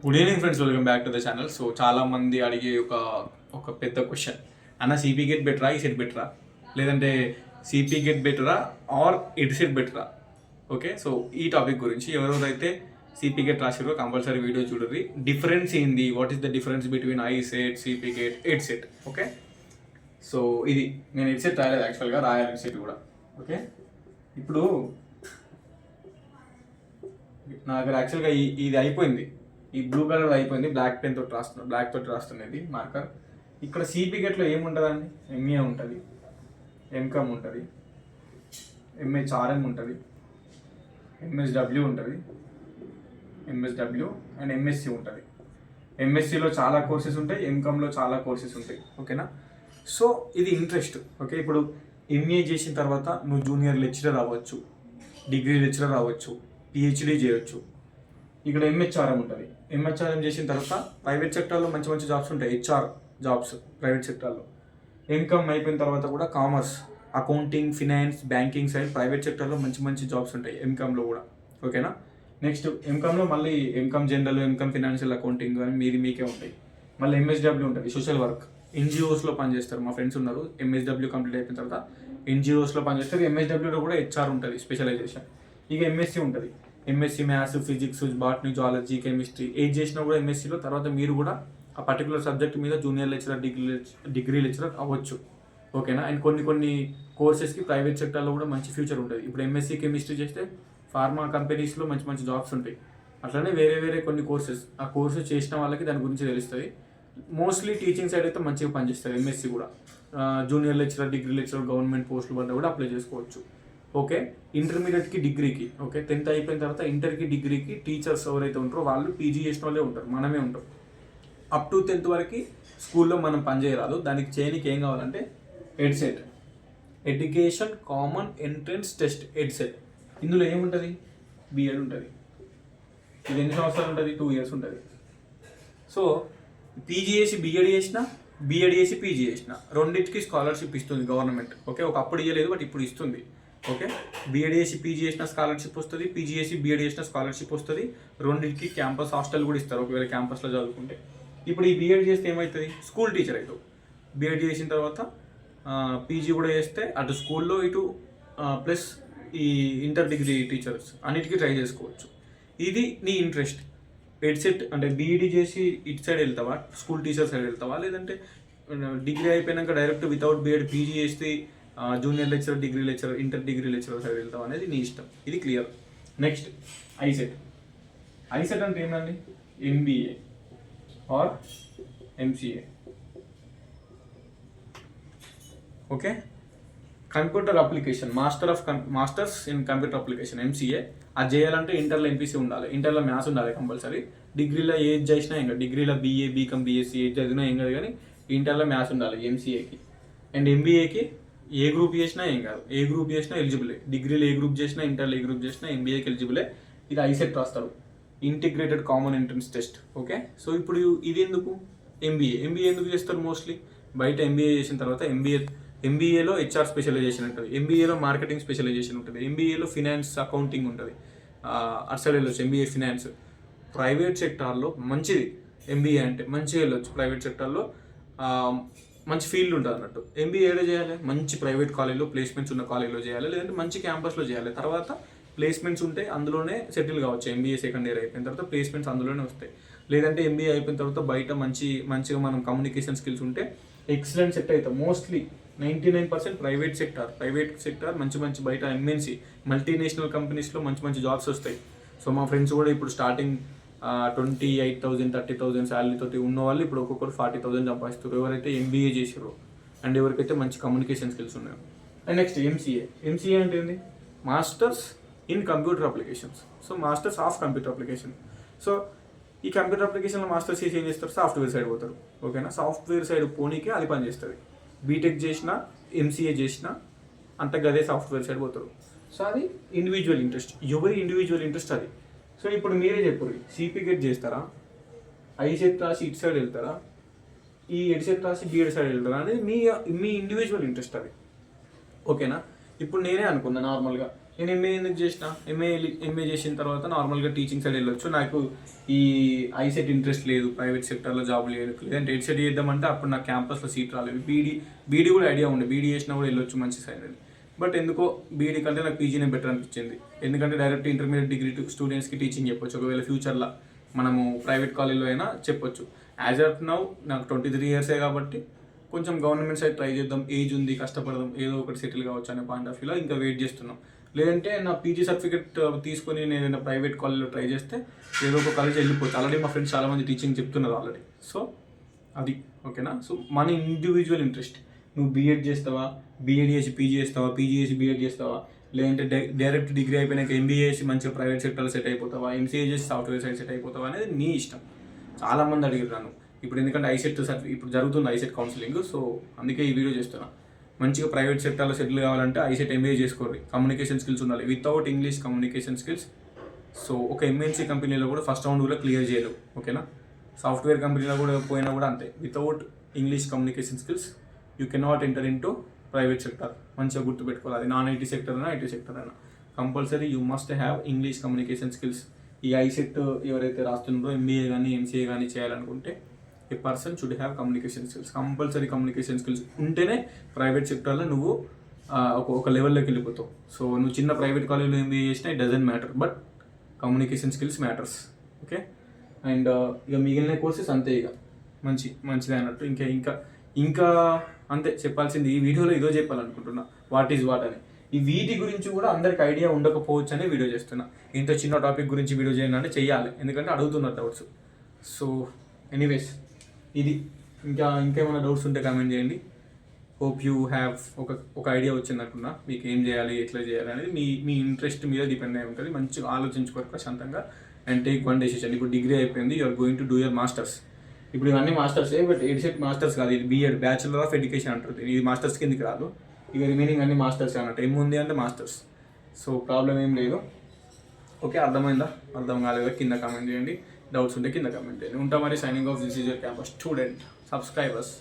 Good evening friends, welcome back to the channel. So చాలా మంది అడిగే ఒక పెద్ద క్వశ్చన్, అన్న సిపి గెట్ బెటరా, ఈ సెట్ బెటరా, లేదంటే సిపి గెట్ బెటరా ఆర్ ఇట్ సెట్ బెటరా? ఓకే, సో ఈ టాపిక్ గురించి ఎవరెవరైతే సిపి గెట్ రాసిరో కంపల్సరీ వీడియో చూడండి. డిఫరెన్స్ ఏంది, what is the difference between I set, CP get, Ed CET? Okay, so ఇది నేను ఎడ్ సెట్ రాయలేదు, యాక్చువల్గా రాయాలి ఎడ్ సెట్ కూడా. ఓకే, ఇప్పుడు నా దగ్గర యాక్చువల్గా ఇది అయిపోయింది, ఈ బ్లూ కలర్ అయిపోయింది, బ్లాక్ పెన్ తోటి రాస్తున్నా, బ్లాక్ తోటి రాస్తున్నది మార్కర్. ఇక్కడ సిపి గెట్లో ఏముంటుందండి? ఎంఏ ఉంటుంది, ఎంకమ్ ఉంటుంది, ఎంహెచ్ఆర్ఎం ఉంటుంది, ఎంఎస్డబ్ల్యూ ఉంటుంది, ఎంఎస్డబ్ల్యూ అండ్ ఎంఎస్సి ఉంటుంది. ఎంఎస్సిలో చాలా కోర్సెస్ ఉంటాయి, ఎంకమ్లో చాలా కోర్సెస్ ఉంటాయి. ఓకేనా? సో ఇది ఇంట్రెస్ట్. ఓకే, ఇప్పుడు ఎంఏ చేసిన తర్వాత నువ్వు జూనియర్ లెక్చరర్ అవ్వచ్చు, డిగ్రీ లెక్చరర్ అవ్వచ్చు, పిహెచ్డీ చేయొచ్చు. ఇక్కడ ఎంహెచ్ఆర్ఎం ఉంటుంది. ఎంహెచ్ఆర్ఎం చేసిన తర్వాత ప్రైవేట్ సెక్టర్లో మంచి మంచి జాబ్స్ ఉంటాయి, హెచ్ఆర్ జాబ్స్ ప్రైవేట్ సెక్టర్లో. ఎంకమ్ అయిపోయిన తర్వాత కూడా commerce, accounting, finance, banking side private సెక్టర్లో మంచి మంచి జాబ్స్ ఉంటాయి ఎంకమ్లో కూడా. ఓకేనా? నెక్స్ట్ ఎంకమ్లో మళ్ళీ ఎంకమ్ జనరల్, ఎంకమ్ ఫినాన్షియల్ అకౌంటింగ్ అని మీకే ఉంటాయి. మళ్ళీ ఎంఎస్డబ్ల్యూ ఉంటుంది, సోషల్ వర్క్, ఎన్జిఓస్లో పనిచేస్తారు. మా ఫ్రెండ్స్ ఉన్నారు, ఎంఎస్డబ్ల్యూ కంప్లీట్ అయిపోయిన తర్వాత ఎన్జిఓస్లో పనిచేస్తారు. ఎంఎస్డబ్ల్యూలో కూడా హెచ్ఆర్ ఉంటుంది, స్పెషలైజేషన్. ఇక ఎంఎస్సి ఉంటుంది, MSc maths, physics, botany, zoology, chemistry. ఏది చేసినా కూడా ఎంఎస్సిలో తర్వాత మీరు కూడా ఆ పర్టికులర్ సబ్జెక్ట్ మీద జూనియర్ లెక్చరర్, డిగ్రీ లెక్చరర్ అవ్వచ్చు. ఓకేనా? అండ్ కొన్ని కోర్సెస్కి ప్రైవేట్ సెక్టర్లో కూడా మంచి ఫ్యూచర్ ఉంటుంది. ఇప్పుడు ఎంఎస్సి కెమిస్ట్రీ చేస్తే ఫార్మా కంపెనీస్లో మంచి మంచి జాబ్స్ ఉంటాయి. అట్లనే వేరే కొన్ని కోర్సెస్, ఆ కోర్సెస్ చేసిన వాళ్ళకి దాని గురించి తెలుస్తుంది. మోస్ట్లీ టీచింగ్ సైడ్ అయితే మంచిగా పనిచేస్తుంది ఎంఎస్సి కూడా. Junior lecturer, degree lecturer, government పోస్టులు పడ్డా కూడా అప్లై చేసుకోవచ్చు. ఓకే, ఇంటర్మీడియట్కి, డిగ్రీకి, ఓకే 10th అయిపోయిన తర్వాత ఇంటర్కి, డిగ్రీకి టీచర్స్ ఎవరైతే ఉంటారో వాళ్ళు పీజీ చేసిన వాళ్ళే ఉంటారు, మనమే ఉంటాం. అప్ టు 10th వరకు స్కూల్లో మనం పనిచేయరాదు. దానికి చేయడానికి ఏం కావాలంటే EdCET, education common entrance test, EdCET. ఇందులో ఏముంటుంది? బిఎడ్ ఉంటుంది. ఇది ఎన్ని సంవత్సరాలు ఉంటుంది? 2 years ఉంటుంది. సో పీజీ చేసి బిఎడ్ చేసిన, బిఎడ్ చేసి పీజీ చేసిన, రెండింటికి స్కాలర్షిప్ ఇస్తుంది గవర్నమెంట్. ఓకే, ఒకప్పుడు ఇవ్వలేదు, బట్ ఇప్పుడు ఇస్తుంది. ఓకే, బిఎడ్ చేసి పీజీ చేసిన స్కాలర్షిప్ వస్తుంది, పీజీ చేసి బిఎడ్ చేసిన స్కాలర్షిప్ వస్తుంది. రెండింటికి క్యాంపస్ హాస్టల్ కూడా ఇస్తారు ఒకవేళ క్యాంపస్లో చదువుకుంటే. ఇప్పుడు ఈ బిఎడ్ చేస్తే ఏమవుతుంది? స్కూల్ టీచర్ అవుతావు. బిఎడ్ చేసిన తర్వాత పీజీ కూడా చేస్తే అటు స్కూల్లో, ఇటు ప్లస్ ఈ ఇంటర్ డిగ్రీ టీచర్స్ అన్నిటికీ ట్రై చేసుకోవచ్చు. ఇది నీ ఇంట్రెస్ట్. ఎడ్సెట్ అంటే బీఈడీ చేసి ఇటు సైడ్ వెళ్తావా, స్కూల్ టీచర్ సైడ్ వెళ్తావా, లేదంటే డిగ్రీ అయిపోయినాక డైరెక్ట్ వితౌట్ బిఎడ్ పీజీ చేస్తే junior lecturer, degree lecturer, inter degree lecturer side వెళ్తాం అనేది నీ ఇష్టం. ఇది క్లియర్. Next ICET. ఐసెట్ అంటే ఏంటండి? MBA or MCA. Okay, computer application, masters in computer application, MCA. అది చేయాలంటే ఇంటర్లో ఎంపీసీ ఉండాలి, ఇంటర్లో మ్యాథ్స్ ఉండాలి కంపల్సరీ. డిగ్రీలో ఏది చేసినా ఏం కాదు, డిగ్రీలో బీఏ, బీకామ్, బీఎస్సీ ఏది చదివినా ఏం కాదు, కానీ ఇంటర్లో మ్యాథ్స్ ఉండాలి ఎంసీఏకి. అండ్ ఎంబీఏకి ఏ గ్రూప్ చేసినా ఏం కాదు, ఏ గ్రూప్ చేసినా ఎలిజిబులే. డిగ్రీలో ఏ గ్రూప్ చేసినా, ఇంటర్లో ఏ గ్రూప్ చేసినా ఎంబీఏకి ఎలిజిబులే. ఇది ఐసెట్ రాస్తారు, integrated common entrance test. Okay, so ఇప్పుడు ఇది ఎందుకు? ఎంబీఏ ఎందుకు చేస్తారు? మోస్ట్లీ బయట ఎంబీఏ చేసిన తర్వాత ఎంబీఏలో హెచ్ఆర్ స్పెషలైజేషన్ ఉంటుంది, ఎంబీఏలో మార్కెటింగ్ స్పెషలైజేషన్ ఉంటుంది, ఎంబీఏలో ఫినాన్స్, అకౌంటింగ్ ఉంటుంది. అటు సైడ్ వెళ్ళొచ్చు ఎంబీఏ ఫినాన్స్. ప్రైవేట్ సెక్టార్లో మంచిది ఎంబీఏ అంటే, మంచిగా వెళ్ళొచ్చు ప్రైవేట్ సెక్టార్లో, మంచి ఫీల్డ్ ఉంటుంది అన్నట్టు. ఎంబీఏ ఏదో చేయాలి, మంచి ప్రైవేట్ కాలేజ్లో ప్లేస్మెంట్స్ ఉన్న కాలేజ్లో చేయాలి, లేదంటే మంచి క్యాంపస్లో చేయాలి. తర్వాత ప్లేస్మెంట్స్ ఉంటే అందులోనే సెటిల్ కావచ్చు. ఎంబీఏ సెకండ్ ఇయర్ అయిపోయిన తర్వాత ప్లేస్మెంట్స్ అందులోనే వస్తాయి. లేదంటే ఎంబీఏ అయిపోయిన తర్వాత బయట మంచిగా మనం కమ్యూనికేషన్ స్కిల్స్ ఉంటే ఎక్సలెంట్ సెట్ అవుతాం. మోస్ట్లీ 99% ప్రైవేట్ సెక్టార్ మంచి బయట ఎంఎన్సీ, మల్టీనేషనల్ కంపెనీస్లో మంచి జాబ్స్ వస్తాయి. సో మా ఫ్రెండ్స్ కూడా ఇప్పుడు స్టార్టింగ్ 28,000, 30,000 శాలరీతో ఉన్న వాళ్ళు ఇప్పుడు ఒక్కొక్కరు 40,000 సంపాదిస్తారు, ఎవరైతే ఎంబీఏ చేసారో అండ్ ఎవరికైతే మంచి కమ్యూనికేషన్ స్కిల్స్ ఉన్నాయో. అండ్ నెక్స్ట్ ఎంసీఏ అంటే ఏంది? Masters in computer applications. So masters of computer application. So ఈ కంప్యూటర్ అప్లికేషన్లో మాస్టర్స్ చేసి ఏం చేస్తారు? సాఫ్ట్వేర్ సైడ్ పోతారు. ఓకేనా? సాఫ్ట్వేర్ సైడ్ పోనీకి అది పని చేస్తుంది. బీటెక్ చేసినా, ఎంసీఏ చేసినా అంత గదే సాఫ్ట్వేర్ సైడ్ పోతారు. సో అది ఇండివిజువల్ ఇంట్రెస్ట్, ఎవరి ఇండివిజువల్ ఇంట్రెస్ట్ అది. సో ఇప్పుడు మీరే చెప్పరు, సిపి గెట్ చేస్తారా, ఐసెట్ రాసి ఇటు సైడ్ వెళ్తారా, ఈ ఎడ్సెట్ రాసి బిఎడ్ సైడ్ వెళ్తారా అనేది మీ ఇండివిజువల్ ఇంట్రెస్ట్ అది. ఓకేనా? ఇప్పుడు నేనే అనుకున్నా నార్మల్గా నేను ఎంఏ ఎందుకు చేసిన, ఎంఏ చేసిన తర్వాత నార్మల్గా టీచింగ్ సైడ్ వెళ్ళొచ్చు. నాకు ఈ ఐసెట్ ఇంట్రెస్ట్ లేదు, ప్రైవేట్ సెక్టర్లో జాబ్ లేదు. లేదంటే ఎడ్సెట్ చేద్దామంటే అప్పుడు నాకు క్యాంపస్లో సీట్ రాలేదు. బీడీ కూడా ఐడియా ఉండే, బీడీ చేసినా కూడా వెళ్ళొచ్చు మంచి సైడ్ అని. బట్ ఎందుకో బీడీ కంటే నాకు పీజీనే బెటర్ అనిపించింది. ఎందుకంటే డైరెక్ట్ ఇంటర్మీడియట్ డిగ్రీ స్టూడెంట్స్కి టీచింగ్ చెప్పొచ్చు. ఒకవేళ ఫ్యూచర్లో మనము ప్రైవేట్ కాలేజ్లో అయినా చెప్పొచ్చు. యాజ్ ఆఫ్ నౌ నాకు 23 ఇయర్సే కాబట్టి కొంచెం గవర్నమెంట్ సైడ్ ట్రై చేద్దాం, ఏజ్ ఉంది, కష్టపడదాం, ఏదో ఒకటి సెటిల్ కావచ్చు అనే పాయింట్ ఆఫ్ వ్యూలో ఇంకా వెయిట్ చేస్తున్నాం. లేదంటే నా పీజీ సర్టిఫికేట్ తీసుకొని నేను ఏదైనా ప్రైవేట్ కాలేజ్లో ట్రై చేస్తే ఏదో ఒక కాలేజ్ వెళ్ళిపోవచ్చు. ఆల్రెడీ మా ఫ్రెండ్స్ చాలామంది టీచింగ్ చెప్తున్నారు ఆల్రెడీ. సో అది ఓకేనా. సో మన ఇండివిజువల్ ఇంట్రెస్ట్, నువ్వు బీఎడ్ చేస్తావా, బీఎడ్ చేసి పీజీ చేస్తావా, పీజీ చేసి బీఎడ్ చేస్తావా, లేదంటే డైరెక్ట్ డిగ్రీ అయిపోయినాక ఎంబీఏ చేసి మంచిగా ప్రైవేట్ సెక్టర్లో సెట్ అయిపోతావా, ఎంసీఏ చేసి సాఫ్ట్వేర్ సైడ్ సెట్ అయిపోతావా అనేది నీ ఇష్టం. చాలామంది అడిగారు ఇప్పుడు, ఎందుకంటే ఐసెట్ ఇప్పుడు జరుగుతుంది ఐసెట్ కౌన్సిలింగ్. సో అందుకే ఈ వీడియో చేస్తున్నా. మంచిగా ప్రైవేట్ సెక్టర్లో సెటిల్ కావాలంటే ఐసెట్ ఎంబీఏ చేసుకోండి. కమ్యూనికేషన్ స్కిల్స్ ఉండాలి. Without English communication skills so ఒక ఎంఎన్సీ కంపెనీలో కూడా ఫస్ట్ రౌండ్ కూడా క్లియర్ చేయలేవు, ఓకేనా. సాఫ్ట్వేర్ కంపెనీలో కూడా పోయినా కూడా అంతే. Without English communication skills you cannot enter into private sector. మంచిగా గుర్తుపెట్టుకోవాలి. అది నాన్ ఐటీ సెక్టర్ అయినా ఐటీ సెక్టర్ అయినా compulsory you must have English communication skills. ఈ ఐసెట్ ఎవరైతే రాస్తున్నారో ఎంబీఏ కానీ ఎంసీఏ కానీ చేయాలనుకుంటే a person should have communication skills. Compulsory communication skills ఉంటేనే ప్రైవేట్ సెక్టర్లో నువ్వు ఒక లెవెల్లోకి వెళ్ళిపోతావు. సో నువ్వు చిన్న ప్రైవేట్ కాలేజ్లో ఎంబీఏ చేసినా it doesn't matter, but communication skills matters, okay. And ఇక మిగిలిన కోర్సెస్ అంతే, ఇక మంచిదే అన్నట్టు. ఇంకా అంతే చెప్పాల్సింది. ఈ వీడియోలో ఇదో చెప్పాలనుకుంటున్నా, వాట్ ఈజ్ వాట్ అని. ఈ వీటి గురించి కూడా అందరికి ఐడియా ఉండకపోవచ్చు అనే వీడియో చేస్తున్నా. ఇంత చిన్న టాపిక్ గురించి వీడియో చేయాలి అంటే చెయ్యాలి, ఎందుకంటే అడుగుతున్నారు డౌట్స్. సో ఎనీవేస్ ఇది. ఇంకేమైనా డౌట్స్ ఉంటే కామెంట్ చేయండి. హోప్ యూ హ్యావ్ ఒక ఐడియా వచ్చింది అనుకున్నా. మీకు ఏం చేయాలి, ఎట్లా చేయాలి అనేది మీ ఇంట్రెస్ట్ మీద డిపెండ్ అయి ఉంటుంది. మంచిగా ఆలోచించుకోరు ప్రశాంతంగా అండ్ టేక్ వన్ డెసిషన్. ఇప్పుడు డిగ్రీ అయిపోయింది, you are going to do your masters. ఇప్పుడు ఇవన్నీ మాస్టర్సే, బట్ ఎడ్సెట్ మాస్టర్స్ కాదు, ఇది బీఎడ్, బ్యాచులర్ ఆఫ్ ఎడ్యుకేషన్ అంటుంది. ఇది మాస్టర్స్ కిందకి రాదు. ఇక రిమైనింగ్ అన్ని మాస్టర్స్ అన్నట్టు. ఏముంది అంటే మాస్టర్స్. సో ప్రాబ్లం ఏం లేదు, ఓకే. అర్థమైందా? అర్థం కాలేదా కింద కామెంట్ చేయండి. డౌట్స్ ఉంటే కింద కామెంట్ చేయండి. ఉంటా మరి. Signing off. This is your campus student. Subscribers.